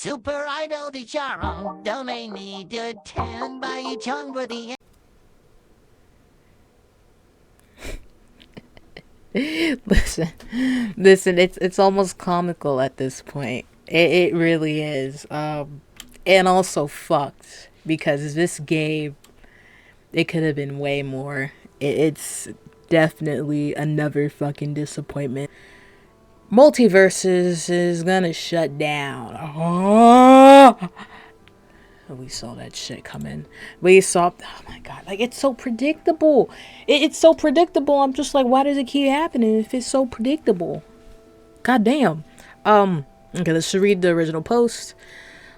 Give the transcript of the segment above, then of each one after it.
Super Idol di Charo, donate need to 10 by each for the Listen, listen. It's almost comical at this point. It really is. And also fucked because this game, it could have been way more. It's definitely another fucking disappointment. Multiversus is gonna shut down. Oh! We saw that shit coming. We saw. Oh my god! Like it's so predictable. It's so predictable. I'm just like, why does it keep happening if it's so predictable? God damn. Okay, let's read the original post.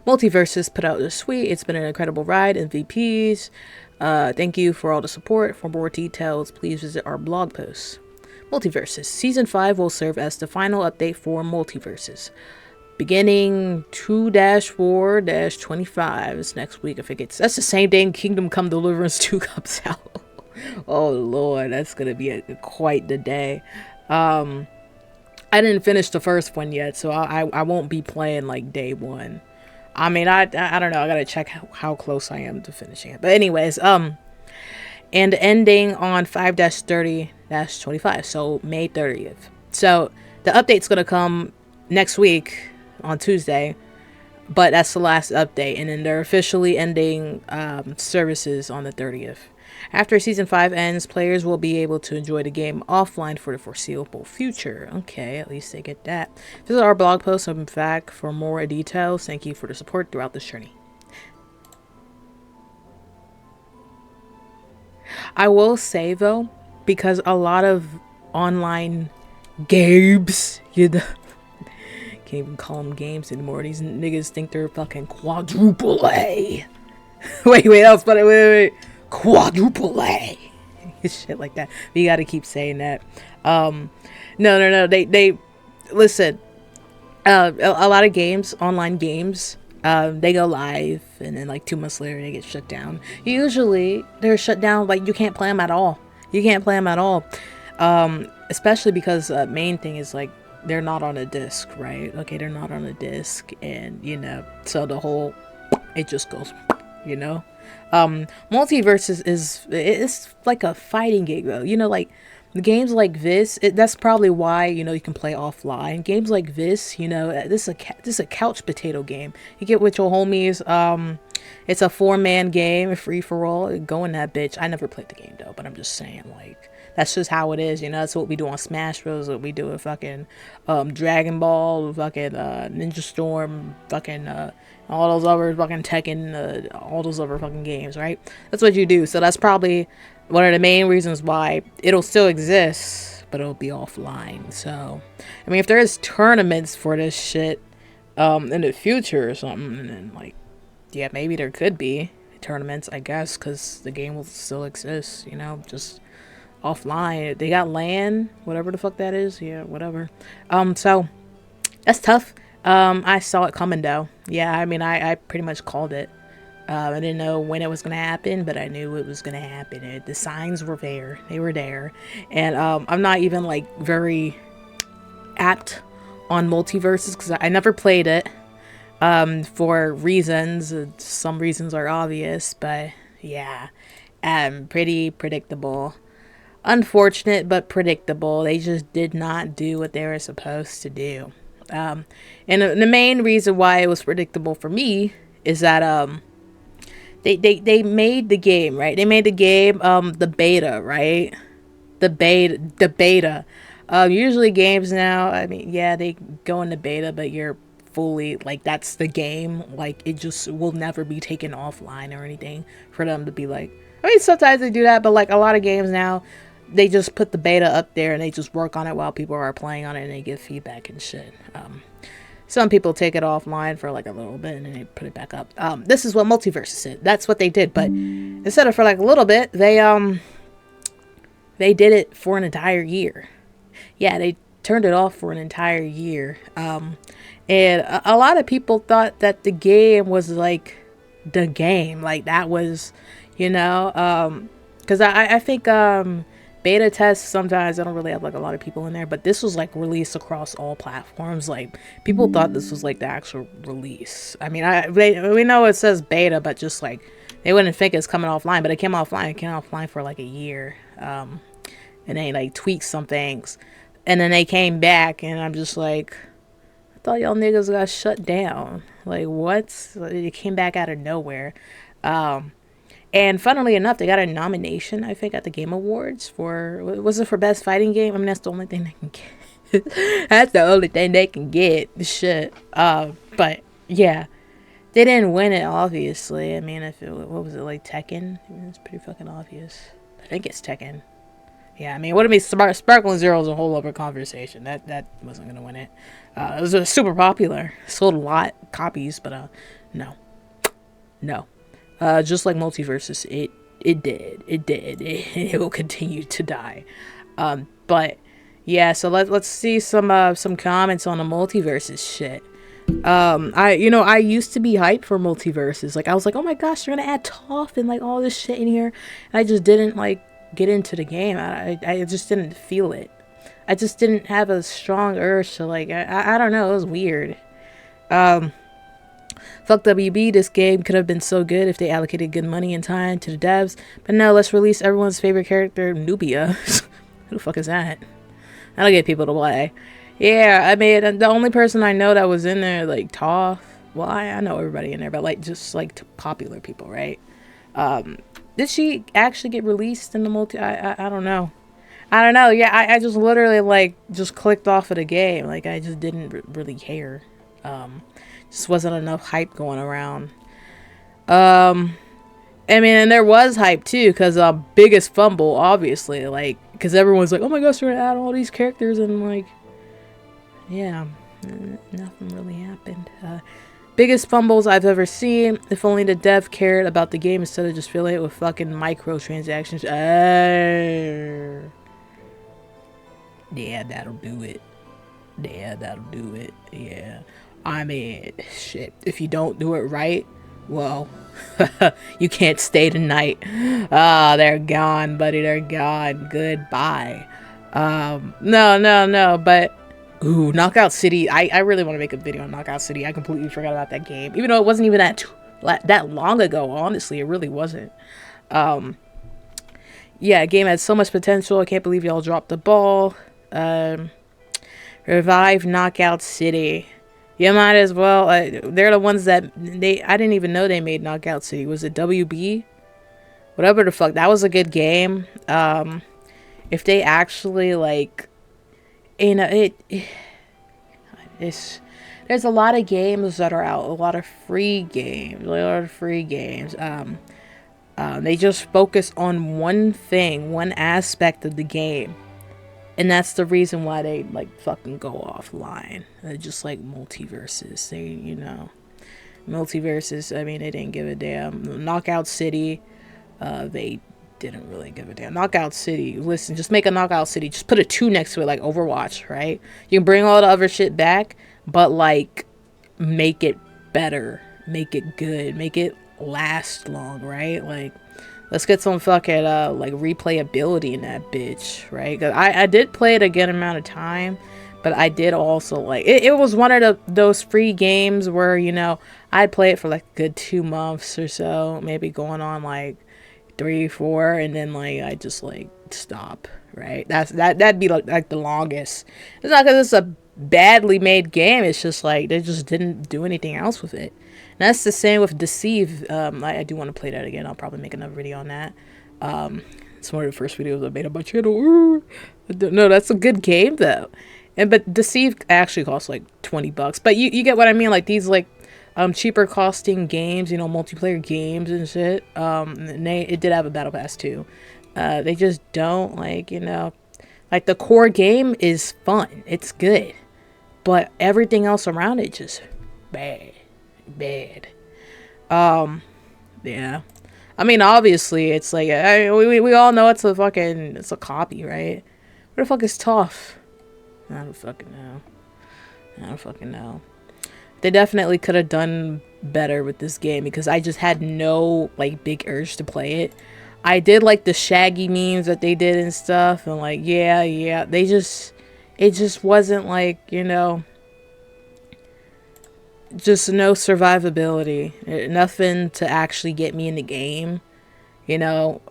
Multiversus put out this tweet. It's been an incredible ride. MVPs. Thank you for all the support. For more details, please visit our blog post. Multiversus. Season 5 will serve as the final update for Multiversus. Beginning 2-4-25 is next week if it gets. That's the same day Kingdom Come Deliverance 2 comes out. Oh lord, that's gonna be quite the day. I didn't finish the first one yet, so I won't be playing like day one. I mean, I don't know. I gotta check how close I am to finishing it. But anyways, and ending on 5-30-25, so May 30th. So the update's gonna come next week on Tuesday, but that's the last update, and then they're officially ending services on the 30th. After Season 5 ends, players will be able to enjoy the game offline for the foreseeable future. Okay, at least they get that. Visit our blog post, in fact, for more details. Thank you for the support throughout this journey. I will say, though, because a lot of online games, you know, can't even call them games anymore. These niggas think they're fucking quadruple A. wait, that was funny. Wait. Quadruple A. Shit like that. But you gotta keep saying that. No. They listen. A lot of games, online games, they go live and then like 2 months later they get shut down. Usually they're shut down like you can't play them at all. Especially because main thing is like they're not on a disc, right? Okay, they're not on a disc, and you know, so the whole it just goes, you know. Multiverse it's like a fighting game though, you know, like games like this, that's probably why, you know, you can play offline. Games like this, you know, this is a couch potato game. You get with your homies. It's a 4-man game, a free for all. Go in that bitch. I never played the game though, but I'm just saying, like, that's just how it is, you know. That's what we do on Smash Bros. What we do with fucking Dragon Ball, fucking Ninja Storm, fucking all those other fucking Tekken, all those other fucking games, right? That's what you do. So that's probably one of the main reasons why it'll still exist, but it'll be offline. So, I mean, if there is tournaments for this shit in the future or something, then like, yeah, maybe there could be tournaments, I guess, because the game will still exist, you know, just offline. They got LAN, whatever the fuck that is. Yeah, whatever. So that's tough. I saw it coming though. Yeah, I mean, I pretty much called it. I didn't know when it was gonna happen, but I knew it was gonna happen. The signs were there. They were there. And I'm not even like very apt on Multiversus because I never played it. For reasons. Some reasons are obvious, but yeah, pretty predictable. Unfortunate, but predictable. They just did not do what they were supposed to do. And the main reason why it was predictable for me is that they made the game, right? They made the game the beta, right? The beta. Usually games now, I mean, yeah, they go into beta, but you're fully like that's the game. Like it just will never be taken offline or anything for them to be like. I mean, sometimes they do that, but like a lot of games now, they just put the beta up there and they just work on it while people are playing on it and they give feedback and shit. Some people take it offline for like a little bit and then they put it back up. This is what Multiversus did. That's what they did, but instead of for like a little bit, they did it for an entire year. Yeah, they turned it off for an entire year. And a lot of people thought that the game was like the game, like that was, you know, because I think beta tests, sometimes I don't really have like a lot of people in there, but this was like released across all platforms. Like people thought this was like the actual release. I mean, we know it says beta, but just like they wouldn't think it's coming offline, but it came offline. It came offline for like a year, and they like tweaked some things, and then they came back, and I'm just like, I thought y'all niggas got shut down. Like what? It came back out of nowhere. And funnily enough, they got a nomination, I think, at the Game Awards for, was it for Best Fighting Game? I mean, that's the only thing they can get. That's the only thing they can get. Shit. But yeah, they didn't win it, obviously. I mean, if it, what was it, like Tekken? I mean, it's pretty fucking obvious. I think it's Tekken. Yeah, I mean, what I mean, Sparkling Zero is a whole other conversation. That wasn't gonna win it. It was super popular, sold a lot of copies, but no. Just like Multiversus, it did. It will continue to die. But yeah, so let's see some comments on the Multiversus shit. I used to be hyped for Multiversus. Like I was like, oh my gosh, they're gonna add Toph and like all this shit in here, and I just didn't like get into the game. I just didn't feel it. I just didn't have a strong urge to like. I don't know. It was weird. Fuck WB, this game could have been so good if they allocated good money and time to the devs. But no, let's release everyone's favorite character, Nubia. Who the fuck is that? I don't get people to play. Yeah, I mean, the only person I know that was in there, like, Toph. Well, I know everybody in there, but, like, just, like, popular people, right? Did she actually get released in the multi? I don't know. I don't know. Yeah, I just literally, like, just clicked off of the game. Like, I just didn't really care. Just wasn't enough hype going around. I mean, and there was hype too, because biggest fumble, obviously, like, because everyone's like, oh my gosh, we're gonna add all these characters, and like, yeah, nothing really happened. Biggest fumbles I've ever seen. If only the dev cared about the game instead of just filling it with fucking microtransactions. Yeah, that'll do it. Yeah. I mean, shit. If you don't do it right, well, you can't stay tonight. They're gone, buddy. They're gone. Goodbye. No. But, ooh, Knockout City. I really want to make a video on Knockout City. I completely forgot about that game. Even though it wasn't even that long ago, honestly. It really wasn't. Yeah, game had so much potential. I can't believe y'all dropped the ball. Revive Knockout City. You might as well. They're the ones that I didn't even know they made Knockout City. Was it WB? Whatever the fuck. That was a good game. If they actually like, you know, there's a lot of games that are out. A lot of free games. They just focus on one thing, one aspect of the game. And that's the reason why they, like, fucking go offline. Just like Multiversus. They, you know. Multiversus, I mean, they didn't give a damn. Knockout City, they didn't really give a damn. Knockout City, listen, just make a Knockout City. Just put a 2 next to it, like Overwatch, right? You can bring all the other shit back, but, like, make it better. Make it good. Make it last long, right? Like, let's get some fucking, like, replayability in that bitch, right? Cause I did play it a good amount of time, but I did also, like, it was one of those free games where, you know, I'd play it for, like, a good 2 months or so, maybe going on, like, 3, 4, and then, like, I just, like, stop, right? That'd be, like, the longest. It's not because it's a badly made game, it's just, like, they just didn't do anything else with it. And that's the same with Deceive. I do want to play that again. I'll probably make another video on that. It's one of the first videos I made on my channel. No, that's a good game though. But Deceive actually costs like $20. But you get what I mean? Like these like cheaper costing games, you know, multiplayer games and shit. And it did have a battle pass too. They just don't, like, you know, like the core game is fun. It's good. But everything else around it just bad. Yeah. I mean, obviously, it's like, we all know it's a copy, right? Where the fuck is Toph? I don't fucking know. They definitely could have done better with this game because I just had no, like, big urge to play it. I did like the Shaggy memes that they did and stuff, and like, yeah, it just wasn't like, you know, just no survivability, nothing to actually get me in the game, you know.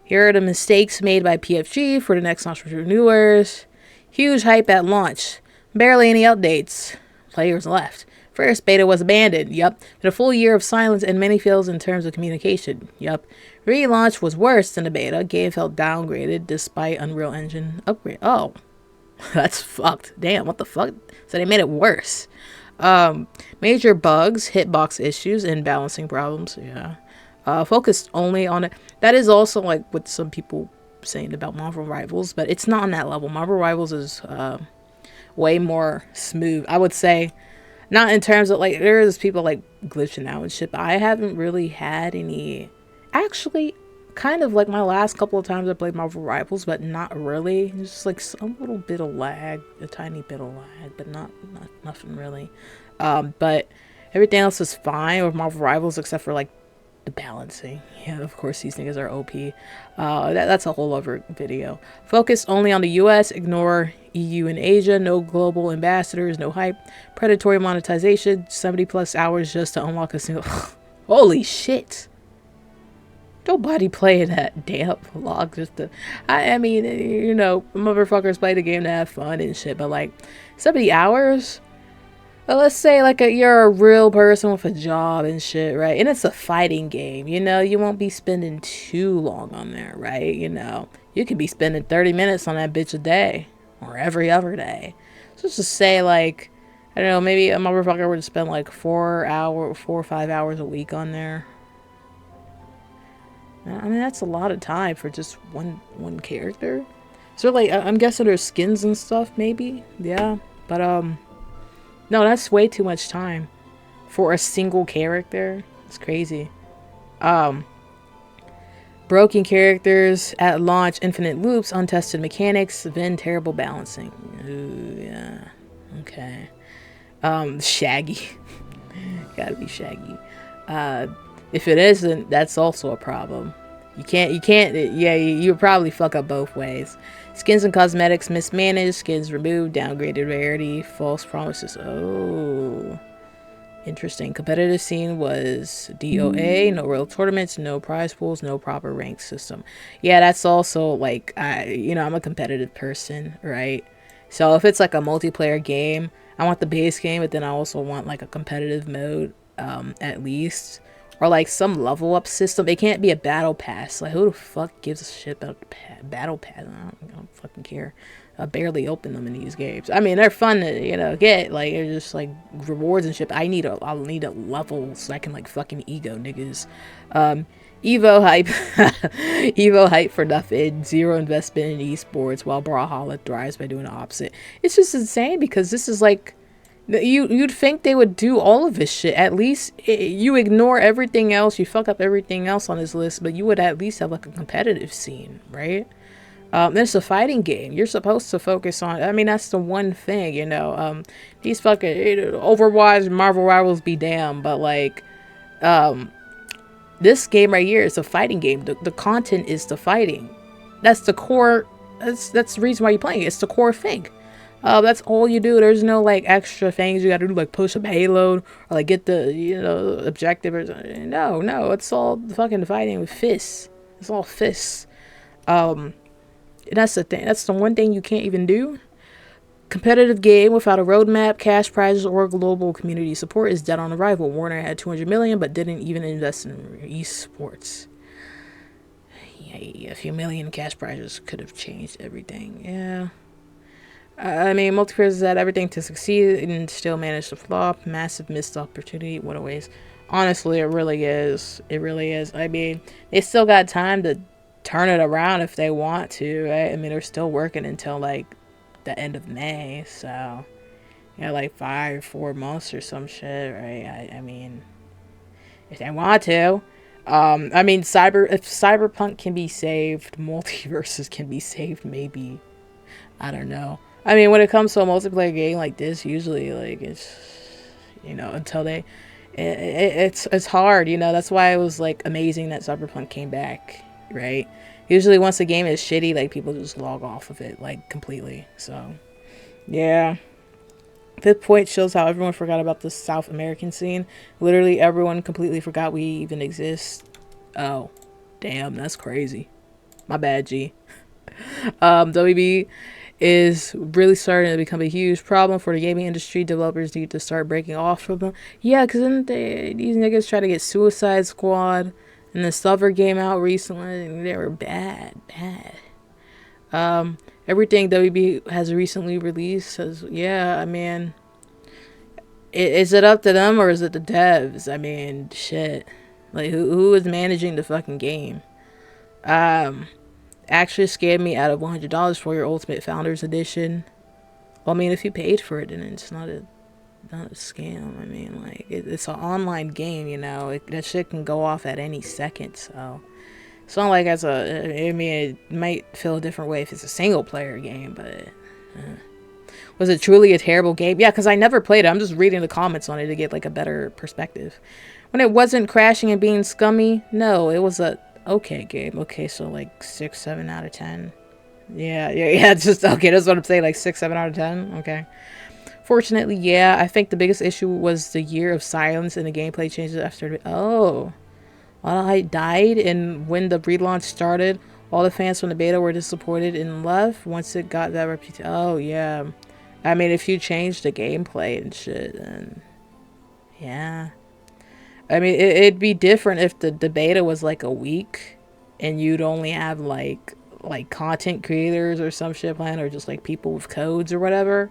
Here are the mistakes made by PFG for the next entrepreneurs. Huge hype at launch. Barely any updates. Players left. First beta was abandoned. Yup. A full year of silence and many fails in terms of communication. Yup. Relaunch was worse than the beta. Game felt downgraded despite Unreal Engine upgrade. Oh. That's fucked. Damn, what the fuck? So they made it worse. Major bugs, hitbox issues, and balancing problems. Yeah. Focused only on it. That is also like what some people saying about Marvel Rivals, but it's not on that level. Marvel Rivals is way more smooth. I would say, not in terms of like, there's people like glitching out and shit, but I haven't really had any, actually, kind of like my last couple of times I played Marvel Rivals, but not really. It's just like a little bit of lag, a tiny bit of lag, but not nothing really. But everything else is fine with Marvel Rivals except for like the balancing. Yeah, of course these niggas are OP. That's a whole other video. Focus only on the US, ignore EU and Asia, no global ambassadors, no hype, predatory monetization, 70 plus hours just to unlock a single holy shit. Nobody play that damn vlog just to, I mean, you know, motherfuckers play the game to have fun and shit, but like 70 hours? Well, let's say like you're a real person with a job and shit, right? And it's a fighting game, you know, you won't be spending too long on there, right? You know, you could be spending 30 minutes on that bitch a day or every other day. So just to say like, I don't know, maybe a motherfucker would spend like 4 or 5 hours a week on there. I mean, that's a lot of time for just one character. So like, I'm guessing there's skins and stuff, maybe. Yeah, but no, that's way too much time for a single character. It's crazy. Broken characters at launch, infinite loops, untested mechanics, then terrible balancing. Ooh, yeah. Okay. Shaggy. Gotta be Shaggy. If it isn't, that's also a problem. You can't, yeah, you would probably fuck up both ways. Skins and cosmetics mismanaged, skins removed, downgraded rarity, false promises. Oh, interesting. Competitive scene was DOA, no real tournaments, no prize pools, no proper rank system. Yeah, that's also like, you know, I'm a competitive person, right? So if it's like a multiplayer game, I want the base game, but then I also want like a competitive mode, at least. Or like some level up system. It can't be a battle pass. Like who the fuck gives a shit about battle pass? I don't fucking care. I barely open them in these games. I mean, they're fun to, you know, get. Like they're just like rewards and shit. I'll need a level so I can like fucking ego niggas. Evo hype. Evo hype for nothing. Zero investment in esports while Brawlhalla thrives by doing the opposite. It's just insane because this is like, you'd think they would do all of this shit. At least you ignore everything else. You fuck up everything else on this list, but you would at least have like a competitive scene, right? It's a fighting game. You're supposed to focus on. I mean, that's the one thing, you know. These fucking Overwatch, Marvel Rivals be damned, but like, this game right here is a fighting game. The content is the fighting. That's the core. That's the reason why you're playing it. It's the core thing. That's all you do. There's no like extra things you gotta do, like push a payload or like get the, you know, objective or something. No, it's all fucking fighting with fists. It's all fists. And that's the thing. That's the one thing you can't even do. Competitive game without a roadmap, cash prizes, or global community support is dead on arrival. Warner had 200 million, but didn't even invest in esports. Yeah, a few million cash prizes could have changed everything. Yeah. I mean, Multiversus had everything to succeed and still managed to flop. Massive missed opportunity. What a waste. Honestly, it really is. It really is. I mean, they still got time to turn it around if they want to, right? I mean, they're still working until, like, the end of May. So, you know, like 4 months or some shit, right? I mean, if they want to. I mean, if Cyberpunk can be saved, Multiversus can be saved, maybe. I don't know. I mean, when it comes to a multiplayer game like this, usually, like, it's, you know, until they, It's hard, you know. That's why it was like amazing that Cyberpunk came back, right? Usually once a game is shitty, like people just log off of it like completely. So yeah. Fifth point shows how everyone forgot about the South American scene. Literally everyone completely forgot we even exist. Oh, damn, that's crazy. My bad, G. WB is really starting to become a huge problem for the gaming industry. Developers need to start breaking off from them. Yeah, because then these niggas try to get Suicide Squad and the Silver game out recently, and they were bad. Everything WB has recently released says, yeah, I mean, is it up to them or is it the devs? I mean, shit. Like, who is managing the fucking game? Actually scammed me out of $100 for your Ultimate Founders Edition. Well, I mean, if you paid for it, then it's not a scam. I mean, like, it's an online game, you know. That shit can go off at any second, so it's not like I mean, it might feel a different way if it's a single player game, but was it truly a terrible game? Yeah, because I never played it. I'm just reading the comments on it to get like a better perspective. When it wasn't crashing and being scummy, no, it was a okay game. Okay, so like 6, 7 out of 10. Yeah. It's just okay. That's what I'm saying. Like 6, 7 out of 10. Okay. Fortunately, yeah. I think the biggest issue was the year of silence and the gameplay changes after. Oh, all I died, and when the relaunch started, all the fans from the beta were disappointed and left once it got that reputation. Oh yeah. I mean, if you change the gameplay and shit, then yeah. I mean, it'd be different if the beta was like a week and you'd only have like content creators or some shit plan, or just like people with codes or whatever.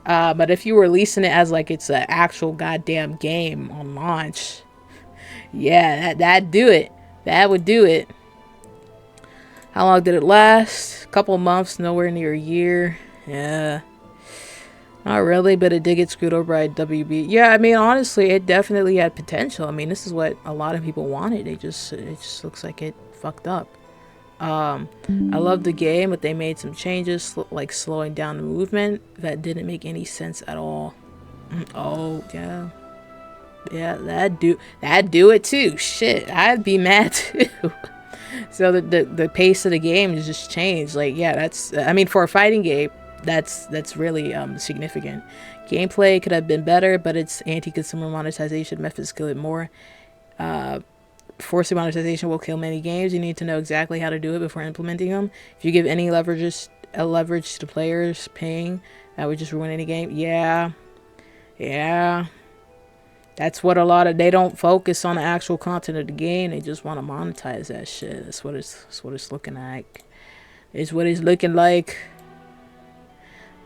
But if you were releasing it as like it's an actual goddamn game on launch, yeah, that'd do it. That would do it. How long did it last? A couple months, nowhere near a year. Yeah. Not really, but it did get screwed over by WB. Yeah, I mean, honestly, it definitely had potential. I mean, this is what a lot of people wanted. It just looks like it fucked up. I love the game, but they made some changes, like slowing down the movement that didn't make any sense at all. Oh, yeah. Yeah, that'd do it too. Shit, I'd be mad too. So the pace of the game just changed. Like, yeah, that's, I mean, for a fighting game, that's really significant. Gameplay could have been better, but its anti-consumer monetization methods kill it more. Forcing monetization will kill many games. You need to know exactly how to do it before implementing them. If you give any leverage to players paying, that would just ruin any game. Yeah. That's what they don't focus on the actual content of the game. They just want to monetize that shit. That's what it's looking like. It's what it's looking like.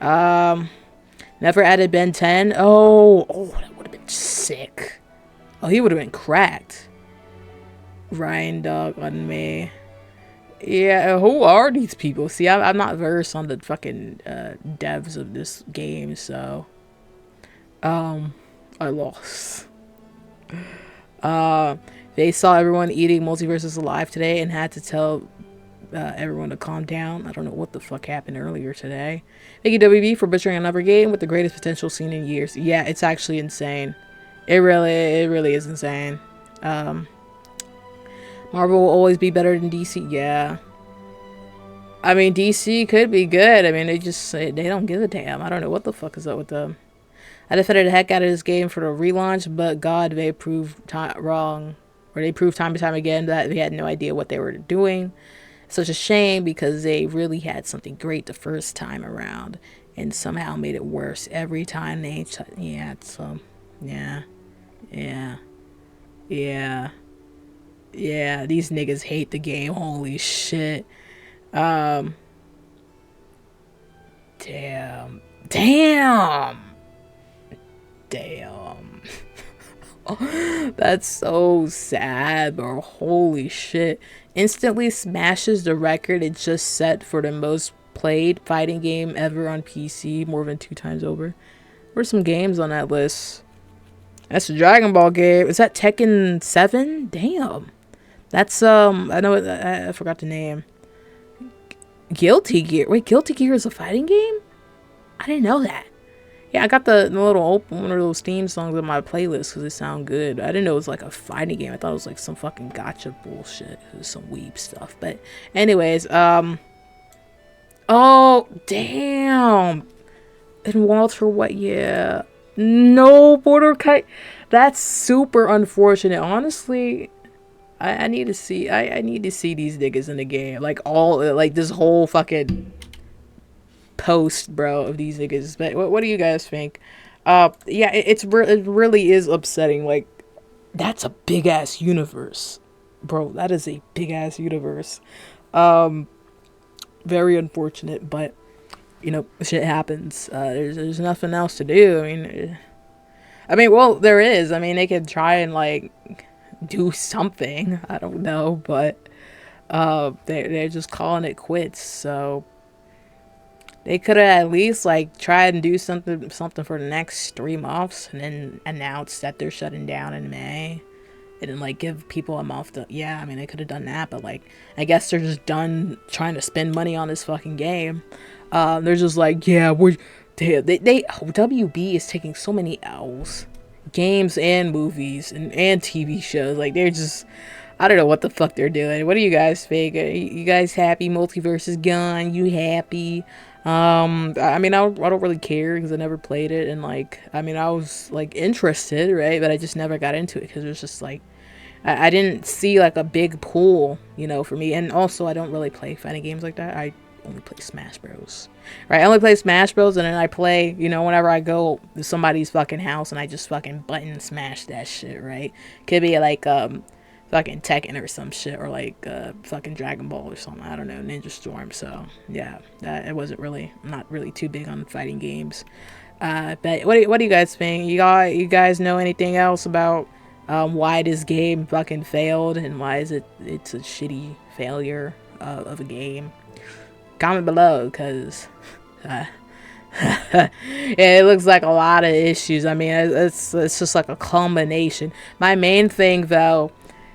Never added Ben 10. Oh, that would have been sick. Oh, he would have been cracked. Ryan Dog on me. Yeah, who are these people? See, I'm not versed on the fucking devs of this game, so I lost. They saw everyone eating Multiversus alive today and had to tell everyone to calm down. I don't know what the fuck happened earlier today. Thank you, WB, for butchering another game with the greatest potential seen in years. Yeah, it's actually insane. It really is insane. Marvel will always be better than DC. Yeah. I mean, DC could be good. I mean, they don't give a damn. I don't know what the fuck is up with them. I defended the heck out of this game for the relaunch, but God, they proved wrong. Or they proved time and time again that they had no idea what they were doing. Such a shame, because they really had something great the first time around and somehow made it worse every time they yeah. These niggas hate the game. Holy shit. Damn. That's so sad, bro. Holy shit. Instantly smashes the record it just set for the most played fighting game ever on PC, more than 2 times over. Where's some games on that list? That's a Dragon Ball game. Is that Tekken 7? Damn. That's I know I forgot the name. Guilty Gear. Wait, Guilty Gear is a fighting game? I didn't know that. Yeah, I got the little open one of those theme songs on my playlist because it sound good. I didn't know it was like a fighting game. I thought it was like some fucking gotcha bullshit. It was some weeb stuff. But anyways, oh damn. And Walter, what? Yeah, no border kite. That's super unfortunate. Honestly, I need to see. I need to see these niggas in the game. Like all like this whole fucking post, bro, of these niggas. But what do you guys think? Yeah, it really is upsetting. Like, that's a big ass universe, bro. That is a big ass universe. Very unfortunate, but you know, shit happens. There's nothing else to do. I mean, well, there is. I mean, they could try and like do something. I don't know, but they're just calling it quits. So they could have at least like tried and do something for the next 3 months, and then announce that they're shutting down in May, and then like give people a month to. Yeah, I mean they could have done that, but like I guess they're just done trying to spend money on this fucking game. They're just like, yeah, WB is taking so many L's, games and movies and TV shows. Like they're just, I don't know what the fuck they're doing. What do you guys think? Are you guys happy? Multiversus gone? You happy? I mean, I don't really care because I never played it, and like, I mean, I was like interested, right? But I just never got into it because it was just like, I didn't see like a big pool, you know, for me. And also, I don't really play fighting games like that. I only play Smash Bros. Right? I only play Smash Bros. And then I play, you know, whenever I go to somebody's fucking house and I just fucking button smash that shit, right? Could be like fucking Tekken or some shit, or like fucking Dragon Ball or something. I don't know, Ninja Storm. So yeah, it wasn't really, I'm not really too big on fighting games. But what do you guys think? You guys know anything else about why this game fucking failed and why it's a shitty failure of a game? Comment below, because yeah, it looks like a lot of issues. I mean, it's just like a combination. My main thing though,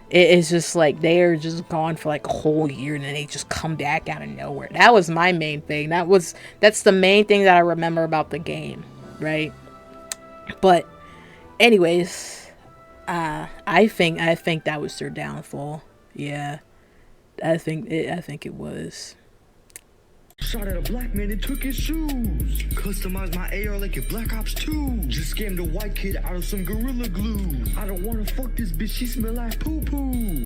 it's just like they are just gone for like a whole year and then they just come back out of nowhere. That was my main thing. That's the main thing that I remember about the game, right? But anyways, I think that was their downfall. Yeah, I think it was. Shot at a black man and took his shoes. Customized my AR like a Black Ops 2. Just scammed a white kid out of some Gorilla Glue. I don't wanna fuck this bitch, she smell like poo poo.